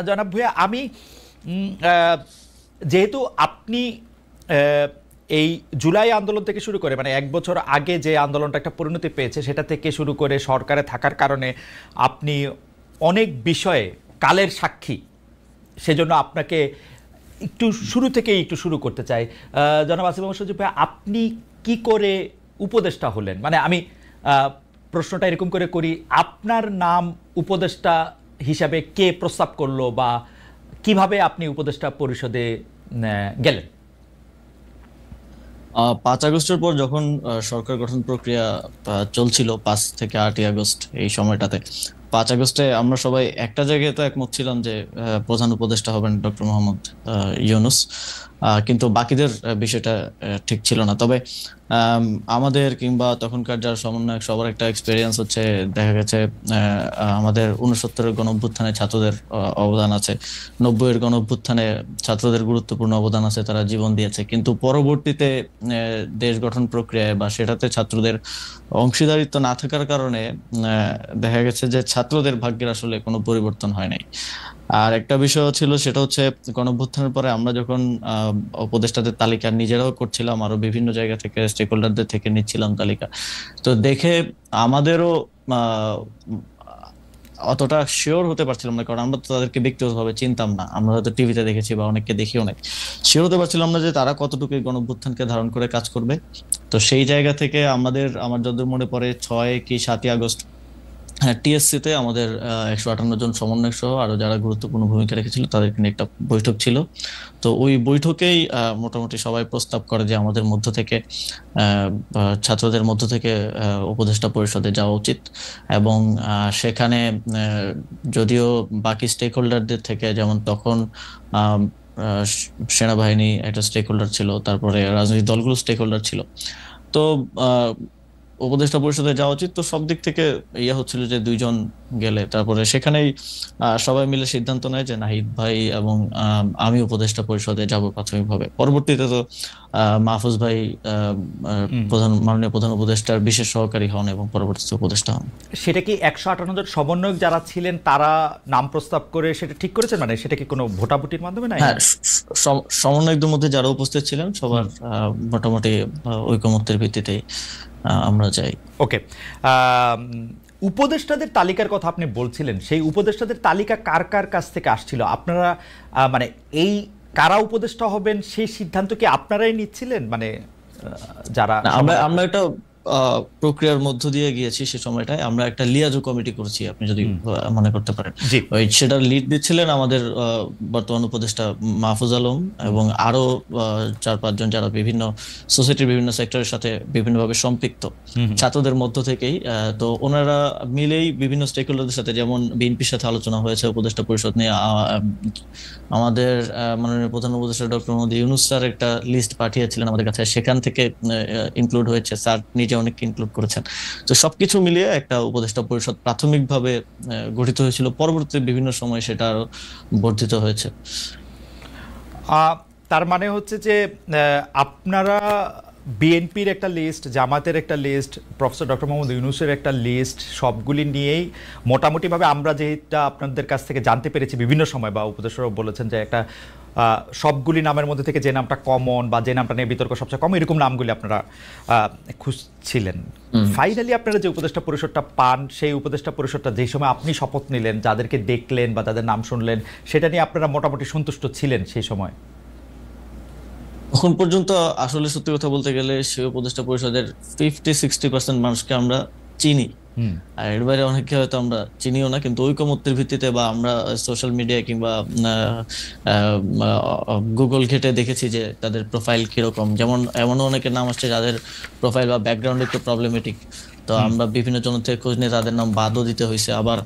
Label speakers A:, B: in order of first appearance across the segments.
A: জনাব ভূঁইয়া, আমি যেহেতু আপনি এই জুলাই আন্দোলন থেকে শুরু করে, মানে 1 বছর আগে যে আন্দোলনটা একটা পরিণতি পেয়েছে সেটা থেকে শুরু করে সরকারে থাকার কারণে আপনি অনেক বিষয়ে কালের সাক্ষী, সেজন্য আপনাকে একটু শুরু থেকেই একটু শুরু করতে চাই। জনাব আসিফ মোহাম্মদ সজীব ভাই, আপনি কি করে উপদেষ্টা হলেন? মানে আমি প্রশ্নটা এরকম করে করি, আপনার নাম উপদেষ্টা হিসাবে কে প্রস্তাব করলো, বা কিভাবে আপনি উপদেষ্টা পরিষদে গেলেন?
B: 5 আগস্টের পর যখন সরকার গঠন প্রক্রিয়া চলছিল, 5 থেকে 8 আগস্ট এই সময়টাতে, 5 আগস্টে আমরা সবাই একটা জায়গায় তো একমত ছিলাম যে প্রধান উপদেষ্টা হবেন ডক্টর মোহাম্মদ ইউনূস। কিন্তু বাকিদের বিষয়টা ঠিক ছিল না। তবে আম, আমাদের কিংবা তখনকার যারা সমন্বয়ক সবার একটা এক্সপেরিয়েন্স হচ্ছে, দেখা গেছে আমাদের 69-এর গণ অভ্যুত্থানে ছাত্রদের অবদান আছে, 90-এর গণ অভ্যুত্থানে ছাত্রদের গুরুত্বপূর্ণ অবদান আছে, তারা জীবন দিয়েছে। কিন্তু পরবর্তীতে দেশ গঠন প্রক্রিয়ায় বা সেটাতে ছাত্রদের অংশীদারিত্ব না থাকার কারণে দেখা গেছে যে ছাত্রদের ভাগ্যের আসলে কোনো পরিবর্তন হয় নাই। আর একটা বিষয় ছিল, সেটা হচ্ছে গণঅভ্যুত্থানের পরে আমরা যখন উপদেষ্টাদের তালিকা নিজেরাও করছিলাম, আরো বিভিন্ন জায়গা থেকে স্টেক হোল্ডারদের থেকে নিচ্ছিলাম তালিকা, তো দেখে আমাদেরও আহ, অতটা শিওর হতে পারছিলাম না, কারণ আমরা তো তাদেরকে ব্যক্তিগতভাবে চিনতাম না। আমরা হয়তো টিভিতে দেখেছি বা অনেককে দেখিও নাই, শিওর হতে পারছিলাম না যে তারা কতটুকু এই গণঅভ্যুত্থানকে ধারণ করে কাজ করবে। তো সেই জায়গা থেকে আমার যতদূর মনে পড়ে 6 কি 7 আগস্ট, হ্যাঁ, টিএসসি তে আমাদের 158 জন সমন্বয়ক সহ আরো যারা গুরুত্বপূর্ণ ভূমিকা রেখেছিল তাদেরকে নিয়ে একটা বৈঠক ছিল। তো ওই বৈঠকেই মোটামুটি সবাই প্রস্তাব করে যে আমাদের মধ্য থেকে ছাত্রদের মধ্য থেকে উপদেষ্টা পরিষদে যাওয়া উচিত। এবং সেখানে যদিও বাকি স্টেক হোল্ডারদের থেকে, যেমন তখন আহ, আহ, সেনাবাহিনী একটা স্টেক হোল্ডার ছিল, তারপরে রাজনৈতিক দলগুলো স্টেক হোল্ডার ছিল, তো উপদেষ্টা পরিষদে যাওয়া উচিত। তো সব দিক থেকে ইয়ে হচ্ছিল যে 2 জন গেলে তারপরে সেখানেই সবাই মিলে সিদ্ধান্ত নেয় যে নাহিদ ভাই এবং আমি উপদেষ্টা পরিষদে যাব প্রাথমিকভাবে। পরবর্তীতে তো মাহফুজ ভাই মাননীয় প্রধান উপদেষ্টার বিশেষ সহকারী হন এবং পরবর্তীতে উপদেষ্টা হন।
A: সেটা কি 158 জন সমন্বয়ক যারা ছিলেন তারা নাম প্রস্তাব করে সেটা ঠিক করেছেন? মানে সেটা কি কোনো ভোটাভুটির মাধ্যমে নাই?
B: হ্যাঁ, সমন্বয়কদের মধ্যে যারা উপস্থিত ছিলেন সবার মোটামুটি ঐকমত্যের ভিত্তিতে আমরা যাই।
A: ওকে। উপদেষ্টাদের তালিকার কথা আপনি বলছিলেন, সেই উপদেষ্টাদের তালিকা কার কার কাছ থেকে আসছিল? আপনারা মানে এই কারা উপদেষ্টা হবেন সেই সিদ্ধান্ত কি আপনারাই নিচ্ছিলেন? মানে যারা
B: না, আমরা আমরা একটা প্রক্রিয়ার মধ্য দিয়ে গিয়েছি। সে সময়টায় আমরা একটা লিয়াজো কমিটি করছি, আপনি যদি মনে করতে পারেন।
A: জি।
B: ওই সেটার লিড দিচ্ছিলেন আমাদের বর্তমান উপদেষ্টা মাহফুজ আলম এবং আরো 4-5 জন যারা বিভিন্ন সোসাইটির বিভিন্ন সেক্টরের সাথে বিভিন্নভাবে সম্পৃক্ত, ছাত্রদের মধ্য থেকেই। তো ওনারা মিলেই বিভিন্ন স্টেক হোল্ডারদের সাথে, যেমন বিএনপির সাথে আলোচনা হয়েছে উপদেষ্টা পরিষদ নিয়ে। আমাদের মাননীয় প্রধান উপদেষ্টা ডক্টর মোহাম্মদ ইউনূস স্যার একটা লিস্ট পাঠিয়েছিলেন আমাদের কাছে, সেখান থেকে ইনক্লুড হয়েছে, স্যার নিজে অনেককে ইনক্লুড করেছেন। তো সবকিছু মিলিয়ে একটা উপদেষ্টা পরিষদ প্রাথমিকভাবে গঠিত হয়েছিল। পরবর্তীতে বিভিন্ন সময় সেটা আরো বর্ধিত হয়েছে।
A: তার মানে হচ্ছে যে আপনারা বিএনপির একটা লিস্ট, জামাতের একটা লিস্ট, প্রফেসর ডক্টর মোহাম্মদ ইউনূসের একটা লিস্ট, সবগুলি নিয়েই মোটামুটিভাবে আমরা যেটা আপনাদের কাছ থেকে জানতে পেরেছি বিভিন্ন সময়, বা উপদেষ্টারাও বলেছেন যে একটা সবগুলি নামের মধ্যে থেকে যে নামটা কমন বা যে নামটা নিয়ে বিতর্ক সবচেয়ে কম, এরকম নামগুলি আপনারা খুঁজছিলেন। ফাইনালি আপনারা যে উপদেষ্টা পরিষদটা পান, সেই উপদেষ্টা পরিষদটা যেই সময় আপনি শপথ নিলেন, যাদেরকে দেখলেন বা তাদের নাম শুনলেন, সেটা নিয়ে আপনারা মোটামুটি সন্তুষ্ট ছিলেন সেই সময়?
B: এখন পর্যন্ত আসলে সত্যি কথা বলতে গেলে সেই উপদেষ্টা পরিষদের 50-60% মানুষকে আমরা চিনি, আর এর বাইরে অনেকে হয়তো আমরা চিনিও না। কিন্তু ঐকমত্যের ভিত্তিতে বা আমরা সোশ্যাল মিডিয়ায় কিংবা গুগল ঘেটে দেখেছি যে তাদের প্রোফাইল কিরকম। যেমন এমনও অনেকের নাম আসছে যাদের প্রোফাইল বা ব্যাকগ্রাউন্ড একটু প্রবলেমেটিক, তো আমরা বিভিন্ন জন থেকে খোঁজ নিয়ে তাদের নাম বাদও দিতে হয়েছে। আবার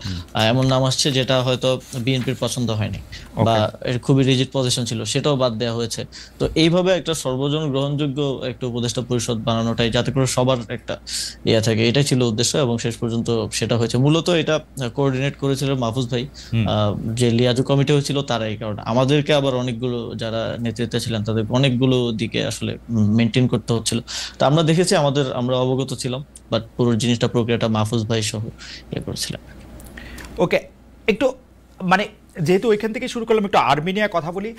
B: এমন নাম আসছে যেটা হয়তো বিএনপির পছন্দ হয়নি বা এর খুবই রিজিড পজিশন ছিল, সেটাও বাদ দেওয়া হয়েছে। তো এইভাবে একটা সর্বজন গ্রহণযোগ্য একটা উপদেষ্টা পরিষদ বানানোটাই, যাতে করে সবার একটা ইয়ে থাকে, এটাই ছিল উদ্দেশ্য এবং শেষ পর্যন্ত সেটা হয়েছে। মূলত এটা কোঅর্ডিনেট করেছিল মাহফুজ ভাই, যে লিয়াজু কমিটি হয়েছিল তারাই। কারণ আমাদেরকে আবার অনেকগুলো যারা নেতৃত্বে ছিলেন তাদের অনেকগুলো দিকে আসলে মেনটেন করতে হচ্ছিল। তো আমরা দেখেছি, আমরা অবগত ছিলাম, বাট পুরো জিনিসটা প্রক্রিয়াটা মাহফুজ ভাই সহ ইয়ে করেছিলেন।
A: ওকে, একটু মানে যেহেতু ওইখান থেকে শুরু করলাম, একটু আর্মেনিয়া কথা বলি।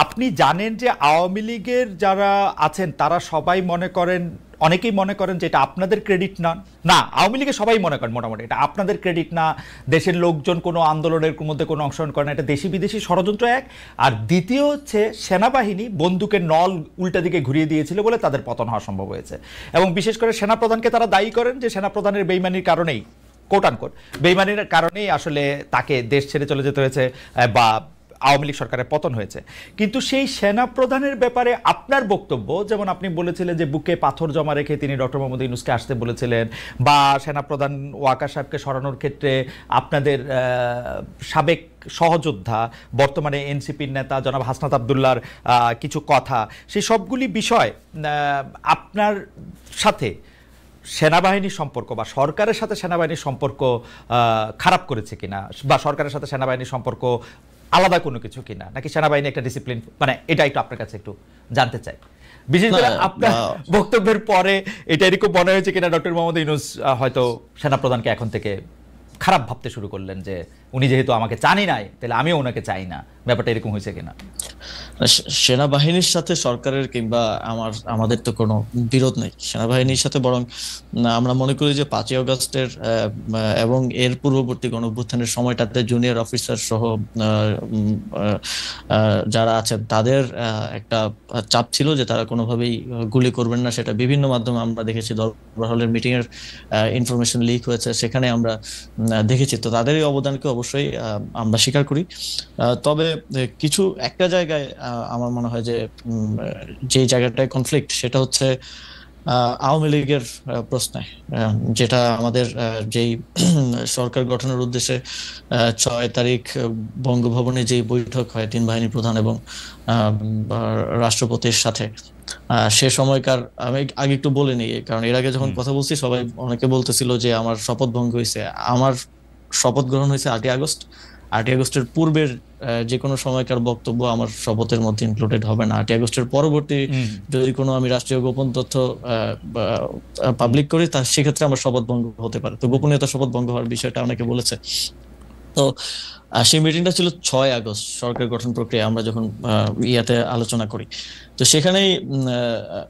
A: আপনি জানেন যে আওয়ামী লীগের যারা আছেন তারা সবাই মনে করেন, অনেকেই মনে করেন যে এটা আপনাদের ক্রেডিট না। না, আওয়ামী লীগের সবাই মনে করেন মোটামুটি এটা আপনাদের ক্রেডিট না, দেশের লোকজন কোনো আন্দোলনের মধ্যে কোনো অংশগ্রহণ করে না, এটা দেশি বিদেশি ষড়যন্ত্র এক। আর দ্বিতীয় হচ্ছে সেনাবাহিনী বন্দুকের নল উল্টা দিকে ঘুরিয়ে দিয়েছিল বলে তাদের পতন হওয়া সম্ভব হয়েছে। এবং বিশেষ করে সেনাপ্রধানকে তারা দায়ী করেন যে সেনাপ্রধানের বেইমানির কারণেই, কোট আনকোট বেইমানির কারণেই আসলে তাকে দেশ ছেড়ে চলে যেতে হয়েছে বা আওয়ামী লীগ সরকারের পতন হয়েছে। কিন্তু সেই সেনা প্রধানের ব্যাপারে আপনার বক্তব্য, যেমন আপনি বলেছিলেন যে বুকে পাথর জমা রেখে তিনি ডক্টর মোহাম্মদ ইউনূসকে আসতে বলেছিলেন, বা সেনাপ্রধান ওয়াকার সাহেবকে সরানোর ক্ষেত্রে আপনাদের সাবেক সহযোদ্ধা বর্তমানে এনসিপির নেতা জনাব হাসনাত আবদুল্লাহর কিছু কথা, সেই সবগুলি বিষয় আপনার সাথে সেনাবাহিনীর সম্পর্ক বা সরকারের সাথে সেনাবাহিনীর সম্পর্ক খারাপ করেছে কিনা, বা সরকারের সাথে সেনাবাহিনীর সম্পর্ক আলাদা কোনো কিছু কিনা, নাকি সেনাবাহিনী একটা ডিসিপ্লিন, মানে এটা একটু আপনার কাছে একটু জানতে চাই। বিশেষ করে আপনার বক্তব্যের পরে এটা এরকম মনে হয়েছে কিনা ডক্টর মোহাম্মদ ইউনূস হয়তো সেনাপ্রধানকে এখন থেকে খারাপ ভাবতে শুরু করলেন যে উনি যেহেতু আমাকে চানই নাই তাহলে আমিও ওনাকে চাই না, ব্যাপারটা এরকম হয়েছে কিনা?
B: সেনাবাহিনীর সাথে সরকারের কিংবা আমাদের তো কোনো বিরোধ নেই সেনাবাহিনীর সাথে, বরং আমরা মনে করি যে 5ই আগস্টের এবং এর পূর্ববর্তী গণঅভ্যুত্থানের সময়টাতে জুনিয়র অফিসার সহ যারা আছেন তাদের একটা চাপ ছিল যে তারা কোনোভাবেই গুলি করবেন না। সেটা বিভিন্ন মাধ্যমে আমরা দেখেছি, দরবার হলের মিটিং এর ইনফরমেশন লিক হয়েছে, সেখানে আমরা দেখেছি। তো তাদের এই অবদানকে অবশ্যই আমরা স্বীকার করি। তবে কিছু একটা জায়গায় আমার মনে হয় যে জায়গাটায় কনফ্লিক্ট সেটা হচ্ছে আওয়ামী লীগের প্রশ্নে, যেটা আমাদের যেই সরকার গঠনের উদ্দেশ্যে 6 তারিখ বঙ্গভবনে যে বৈঠক হয় 3 বাহিনী প্রধান এবং রাষ্ট্রপতির সাথে, সে সময়কার আমি আগে একটু বলে নিই, কারণ এর আগে যখন কথা বলছি সবাই অনেকে বলতেছিল যে আমার শপথ ভঙ্গ হয়েছে। আমার শপথ গ্রহণ হয়েছে 8ই আগস্ট। 8ই আগস্টের পূর্বের যে কোনো সময়কার বক্তব্য আমার শপথের মধ্যে ইনক্লুডেড হবে না। 8ই আগস্টের পরবর্তী যদি কোনো আমি রাষ্ট্রীয় গোপন তথ্য পাবলিক করি তার সেক্ষেত্রে আমার শপথ ভঙ্গ হতে পারে। তো গোপনীয়তা শপথ ভঙ্গ হওয়ার বিষয়টা অনেকে বলেছে। তো সেই মিটিংটা ছিল 6 আগস্ট, সরকার গঠন প্রক্রিয়া আমরা যখন ইয়াতে আলোচনা করি। তো সেখানেই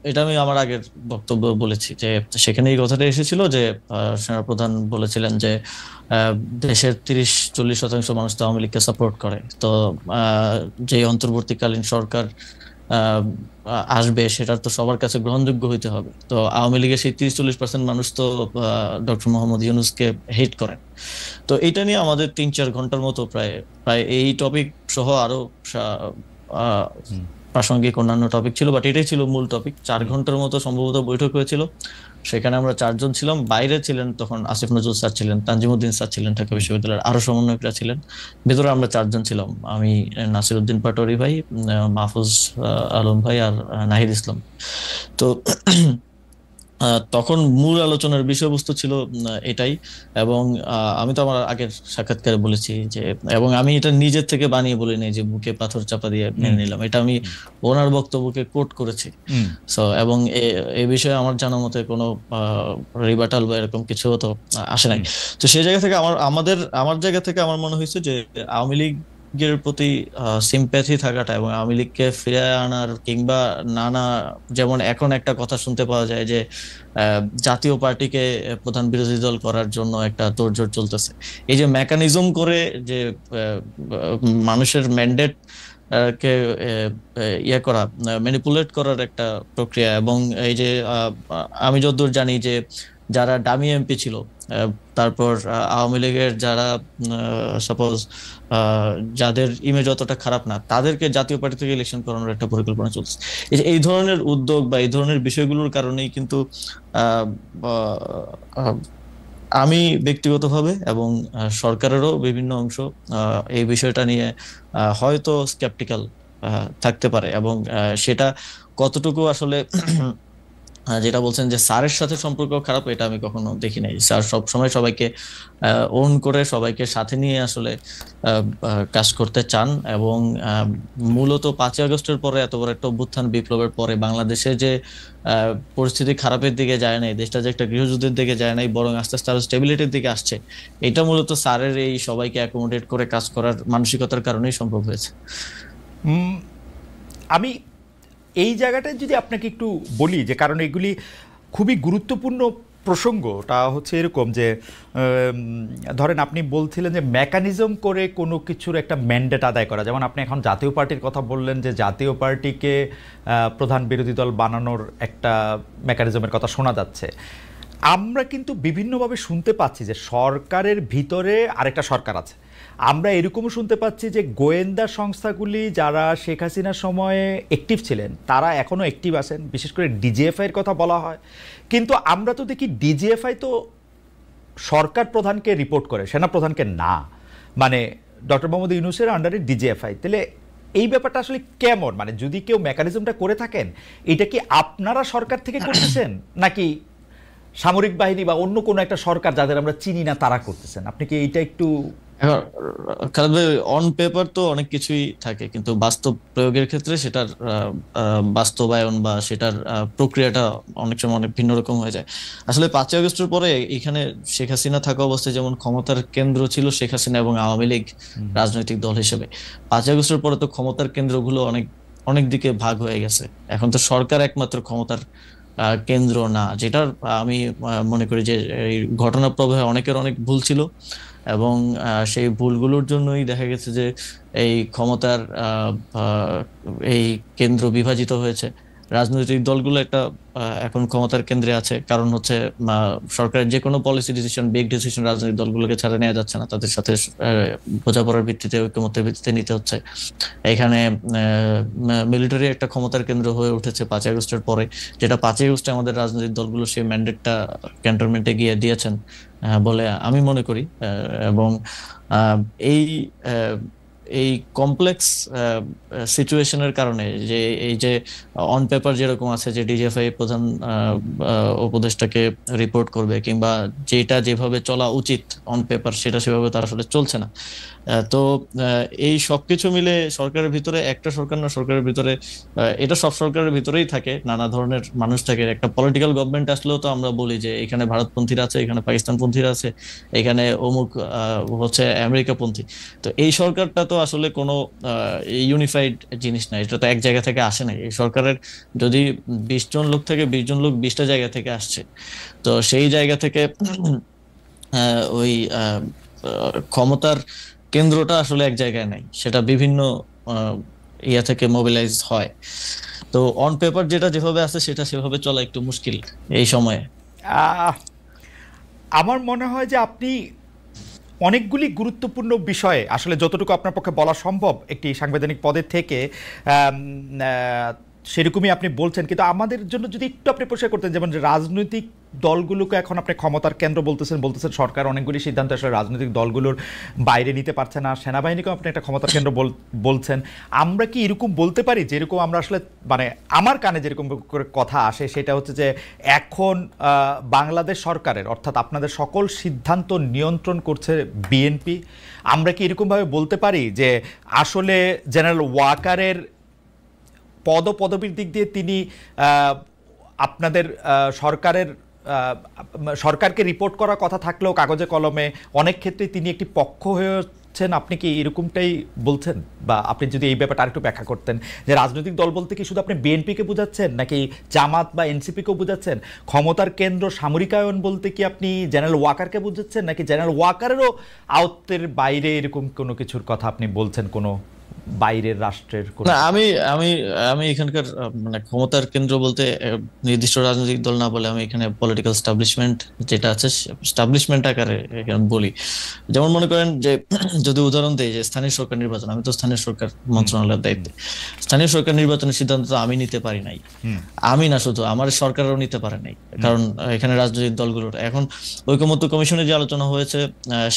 B: এটা আমি আমার আগের বক্তব্য বলেছি যে সেখানে এই কথাটা এসেছিল যে সেনাপ্রধান বলেছিলেন যে দেশের 30-40% মানুষ তো আওয়ামী লীগকে সাপোর্ট করে। তো যে অন্তর্বর্তীকালীন সরকার আসবে সেটার তো সবার কাছে গ্রহণযোগ্য হইতে হবে। তো আওয়ামী লীগের সেই 30-40% মানুষ তো ডক্টর মোহাম্মদ ইউনূসকে হেট করেন। তো এটা নিয়ে আমাদের 3-4 ঘন্টার মতো প্রায় এই টপিক সহ আরো প্রাসঙ্গিক অন্যান্য টপিক ছিল, বাট এটাই ছিল মূল টপিক। 4 ঘন্টার মতো সম্ভবত বৈঠক হয়েছিল। সেখানে আমরা 4 জন ছিলাম। বাইরে ছিলেন তখন আসিফ নজরুল স্যার ছিলেন, তানজিমউদ্দিন স্যার ছিলেন ঢাকা বিশ্ববিদ্যালয়ের, আরো সমন্বয়করা ছিলেন। ভেতরে আমরা 4 জন ছিলাম, আমি, নাসিরউদ্দিন পাটোয়ারি ভাই, মাহফুজ আলম ভাই আর নাহিদ ইসলাম। তো তখন মূল আলোচনার বিষয়বস্তু ছিল এটাই। এবং আমি তো আমার আগের সাক্ষাৎকারে বলেছি যে, এবং আমি এটা নিজের থেকে বানিয়ে বলি নাই যে বুকে পাথর চাপা দিয়ে মেনে নিলাম, এটা আমি ওনার বক্তব্যকে কোট করেছি। সো এবং এই বিষয়ে আমার জানা মতে কোনো রিবাটাল বা এরকম কিছু তো আসে নাই। তো সেই জায়গা থেকে আমার জায়গা থেকে আমার মনে হয়েছে যে আওয়ামী লীগের প্রতি সিম্প্যাথি থাকাটা এবং আওয়ামী লীগকে ফিরে আনার কিংবা নানা, যেমন এখন একটা কথা শুনতে পাওয়া যায় যে জাতীয় পার্টিকে প্রধান বিরোধী দল করার জন্য একটা তোড়জোড় চলতেছে। এই যে মেকানিজম করে যে মানুষের ম্যান্ডেট কে ইয়ে করা, ম্যানিপুলেট করার একটা প্রক্রিয়া। এবং এই যে আমি যতদূর জানি যে যারা ডামি এমপি ছিল, তারপর আওয়ামী লীগের যারা সাপোজ যাদের ইমেজ অতটা খারাপ না, তাদেরকে জাতীয় পার্টি থেকে ইলেকশন করানোর একটা পরিকল্পনা চলছে। এই ধরনের উদ্যোগ বা এই ধরনের বিষয়গুলোর কারণেই কিন্তু আমি ব্যক্তিগতভাবে এবং সরকারেরও বিভিন্ন অংশ এই বিষয়টা নিয়ে হয়তো স্কেপটিক্যাল থাকতে পারে। এবং সেটা কতটুকু আসলে যেটা বলছেন যে স্যারের সাথে সম্পর্ক খারাপ, এটা আমি কখনো দেখি নাই। স্যার সবসময় সবাইকে ওন করে, সবাইকে সাথে নিয়ে আসলে কাজ করতে চান। এবং মূলত 5ই আগস্টের পরে, এত বড় একটা অভ্যুত্থান বিপ্লবের পরে বাংলাদেশে যে পরিস্থিতি খারাপের দিকে যায় নাই, দেশটা যে একটা গৃহযুদ্ধের দিকে যায় নাই, বরং আস্তে আস্তে আরো স্টেবিলিটির দিকে আসছে, এটা মূলত স্যারের এই সবাইকে অ্যাকোমোডেট করে কাজ করার মানসিকতার কারণেই সম্ভব হয়েছে।
A: উম, আমি এই জায়গাটায় যদি আপনাকে একটু বলি, যে কারণ এগুলি খুবই গুরুত্বপূর্ণ প্রসঙ্গটা হচ্ছে এরকম যে ধরেন আপনি বলছিলেন যে মেকানিজম করে কোনো কিছুর একটা ম্যান্ডেট আদায় করা, যেমন আপনি এখন জাতীয় পার্টির কথা বললেন যে জাতীয় পার্টিকে প্রধান বিরোধী দল বানানোর একটা মেকানিজমের কথা শোনা যাচ্ছে। আমরা কিন্তু বিভিন্নভাবে শুনতে পাচ্ছি যে সরকারের ভিতরে আরেকটা সরকার আছে। আমরা এরকমও শুনতে পাচ্ছি যে গোয়েন্দা সংস্থাগুলি যারা শেখ হাসিনার সময়ে অ্যাক্টিভ ছিলেন তারা এখনও অ্যাক্টিভ আছেন, বিশেষ করে ডিজিএফআইয়ের কথা বলা হয়। কিন্তু আমরা তো দেখি ডিজিএফআই তো সরকার প্রধানকে রিপোর্ট করে, সেনা প্রধানকে না। মানে ডক্টর মোহাম্মদ ইউনূসের আন্ডারে ডিজিএফআই। তাহলে এই ব্যাপারটা আসলে কেমন? মানে যদি কেউ মেকানিজমটা করে থাকেন, এটা কি আপনারা সরকার থেকে করতেছেন নাকি সামরিক বাহিনী বা অন্য কোনো একটা সরকার যাদের আমরা চিনি না তারা করতেছেন? আপনি কি এইটা একটু
B: এখন খালেদ ভাই, অন পেপার তো অনেক কিছুই থাকে, কিন্তু বাস্তব প্রয়োগের ক্ষেত্রে সেটার বাস্তবায়ন বা সেটার প্রক্রিয়াটা অনেক সময় অনেক ভিন্ন রকম হয়ে যায়। আসলে 5ই আগস্টের পরে এখানে শেখ হাসিনা থাকা অবস্থায় যেমন ক্ষমতার কেন্দ্র ছিল শেখ হাসিনা এবং আওয়ামী লীগ রাজনৈতিক দল হিসেবে, 5ই আগস্টের পরে তো ক্ষমতার কেন্দ্রগুলো অনেক অনেক দিকে ভাগ হয়ে গেছে। এখন তো সরকার একমাত্র ক্ষমতার কেন্দ্র না, যেটার আমি মনে করি যে এই ঘটনা প্রবাহে অনেকের অনেক ভুল ছিল। এবং সেই ভুলগুলোর জন্যই দেখা গেছে যে এই ক্ষমতার এই কেন্দ্র বিভাজিত হয়েছে। রাজনৈতিক দলগুলো একটা এখন ক্ষমতার কেন্দ্রে আছে, কারণ হচ্ছে সরকারের যে কোনো পলিসি ডিসিশন, বিগ ডিসিশন রাজনৈতিক দলগুলোকে ছাড়া নেওয়া যাচ্ছে না, তাদের সাথে বোঝাপড়ার ভিত্তিতে, ঐকমত্যের ভিত্তিতে নিতে হচ্ছে। এখানে মিলিটারি একটা ক্ষমতার কেন্দ্র হয়ে উঠেছে 5ই আগস্টের পরে, যেটা 5ই আগস্টে আমাদের রাজনৈতিক দলগুলো সেই ম্যান্ডেটটা ক্যান্টনমেন্টে গিয়ে দিয়েছেন বলে আমি মনে করি। এবং এই এই কমপ্লেক্স সিচুয়েশনের কারণে, যে এই যে অন পেপার যেরকম আছে যে ডিজিএফআই প্রধান উপদেষ্টাকে রিপোর্ট করবে, কিংবা যেটা যেভাবে চলা উচিত অন পেপার সেটা সেভাবে তার আসলে চলছে না। তো এই সবকিছু মিলে সরকারের ভিতরে, একটা সরকার না, সরকারের ভিতরে এটা সব সরকারের ভিতরেই থাকে, নানা ধরনের মানুষ থাকে। একটা পলিটিক্যাল গভর্নমেন্ট আসলেও তো আমরা বলি যে এখানে ভারতপন্থীরা আছে, এখানে পাকিস্তানপন্থীরা আছে, এখানে অমুক হচ্ছে আমেরিকাপন্থী। তো এই সরকারটা তো আসলে কোনো ইউনিফাইড জিনিস না, এটা তো এক জায়গা থেকে আসে নাই। এই সরকারের যদি 20 জন লোক থেকে 20 জন লোক 20টা জায়গা থেকে আসছে, তো সেই জায়গা থেকে ওই ক্ষমতার কেন্দ্রটা আসলে এক জায়গায় নাই, সেটা বিভিন্ন ইয়া থেকে মোবিলাইজ হয়। তো অন পেপার যেটা যেভাবে আছে সেটা সেভাবে চলা একটু মুশকিল এই সময়ে।
A: আহ, আমার মনে হয় যে আপনি অনেকগুলি গুরুত্বপূর্ণ বিষয়ে আসলে যতটুকু আপনার পক্ষে বলা সম্ভব একটি সাংবিধানিক পদের থেকে সেরকমই আপনি বলছেন। কিন্তু আমাদের জন্য যদি একটু আপনি পরিষ্কার করতেন, যেমন রাজনৈতিক দলগুলোকে এখন আপনি ক্ষমতার কেন্দ্র বলতেছেন সরকার অনেকগুলি সিদ্ধান্ত আসলে রাজনৈতিক দলগুলোর বাইরে নিতে পারছে না, সেনাবাহিনীকেও আপনি একটা ক্ষমতার কেন্দ্র বলছেন। আমরা কি এরকম বলতে পারি যেরকম আমরা আসলে, মানে আমার কানে যেরকম করে কথা আসে সেটা হচ্ছে যে এখন বাংলাদেশ সরকারের, অর্থাৎ আপনাদের সকল সিদ্ধান্ত নিয়ন্ত্রণ করছে বিএনপি? আমরা কি এরকমভাবে বলতে পারি যে আসলে জেনারেল ওয়াকারের পদপদবীর দিক দিয়ে তিনি আপনাদের সরকারকে রিপোর্ট করার কথা থাকলেও কাগজে কলমে অনেক ক্ষেত্রে তিনি একটি পক্ষ হয়েছেন? আপনি কি এরকমটাই বলছেন? বা আপনি যদি এই ব্যাপারটা আরেকটু ব্যাখ্যা করতেন যে রাজনৈতিক দল বলতে কি শুধু আপনি বিএনপিকে বোঝাচ্ছেন নাকি জামাত বা এনসিপিকেও বোঝাচ্ছেন? ক্ষমতার কেন্দ্র সামরিকায়ন বলতে কি আপনি জেনারেল ওয়াকারকে বোঝাচ্ছেন নাকি জেনারেল ওয়াকারেরও আয়ত্তের বাইরে এরকম কোনো কিছুর কথা আপনি বলছেন, কোনো বাইরের রাষ্ট্রের?
B: না, আমি আমি আমি এখানকার মানে ক্ষমতার কেন্দ্র বলতে নির্দিষ্ট রাজনৈতিক দল না বলে আমি এখানে পলিটিক্যাল স্টাবলিশমেন্ট যেটা আছে, স্টাবলিশমেন্ট আকারে এখানে বলি। যেমন মনে করেন যে যদি উদাহরণ দেই যে স্থানীয় সরকার নির্বাচন, আমি তো স্থানীয় সরকার মন্ত্রণালয়ের দায়িত্বে। স্থানীয় সরকার নির্বাচনের সিদ্ধান্ত তো আমি নিতে পারি নাই, আমি না শুধু আমার সরকারও নিতে পারে নাই, কারণ এখানে রাজনৈতিক দলগুলোর এখন ঐকমত্য কমিশনে যে আলোচনা হয়েছে,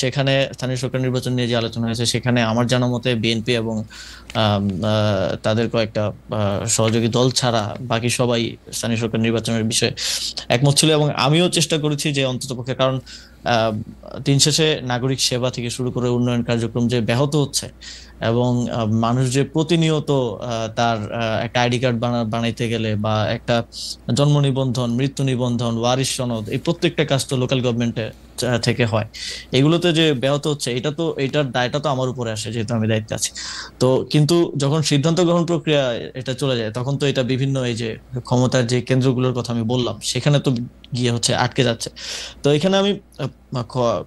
B: সেখানে স্থানীয় সরকার নির্বাচন নিয়ে যে আলোচনা হয়েছে, সেখানে আমার জানা মতে বিএনপি এবং তাদের কয়েকটা সহযোগী দল ছাড়া বাকি সবাই স্থানীয় সরকার নির্বাচনের বিষয়ে একমত ছিল, এবং আমিও চেষ্টা করেছি যে অন্ততপক্ষে, কারণ দিন শেষে নাগরিক সেবা থেকে শুরু করে উন্নয়ন কার্যক্রম যে ব্যাহত হচ্ছে, এবং মানুষ যে প্রতিনিয়ত তার একটা আইডি কার্ড বানাইতে গেলে বা একটা জন্ম নিবন্ধন, মৃত্যু নিবন্ধন, ওয়ারিশ সনদ, এই প্রত্যেকটা কাজ তো লোকাল গভর্নমেন্টে থেকে হয়, এগুলোতে যে ব্যাহত হচ্ছে, এটার দায়টা তো আমার উপরে আসে যেহেতু আমি দায়িত্বে আছি। তো কিন্তু যখন সিদ্ধান্ত গ্রহণ প্রক্রিয়া এটা চলে যায়, তখন তো এটা বিভিন্ন এই যে ক্ষমতার যে কেন্দ্রগুলোর কথা আমি বললাম, সেখানে তো গিয়ে হচ্ছে আটকে যাচ্ছে। তো এখানে আমি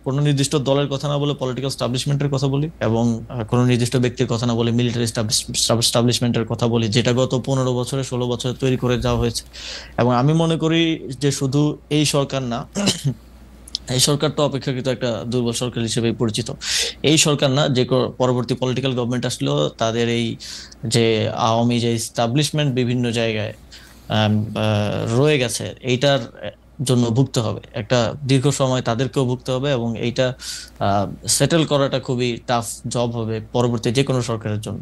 B: কোনো নির্দিষ্ট দলের কথা না বলে পলিটিক্যাল স্টাবলিশমেন্টের কথা বলি, এবং কোনো নির্দিষ্ট ব্যক্তির কথা না বলে মিলিটারি স্টাবলিশমেন্টের কথা বলি, যেটা গত 15 বছরে 16 বছরে তৈরি করে যাওয়া হয়েছে। এবং আমি মনে করি যে শুধু এই সরকার না, এই সরকার তো অপেক্ষাকৃত একটা দুর্বল সরকার হিসেবে পরিচিত, এই সরকার না, যে পরবর্তী পলিটিক্যাল গভর্নমেন্ট আসলো, তাদের এই যে আওয়ামী যে স্টাবলিশমেন্ট বিভিন্ন জায়গায় রয়ে গেছে, এইটার জন্য ভুগতে হবে একটা দীর্ঘ সময়, তাদেরকেও ভুগতে হবে, এবং এইটা সেটেল করাটা খুবই টাফ জব হবে পরবর্তী যে কোনো সরকারের জন্য।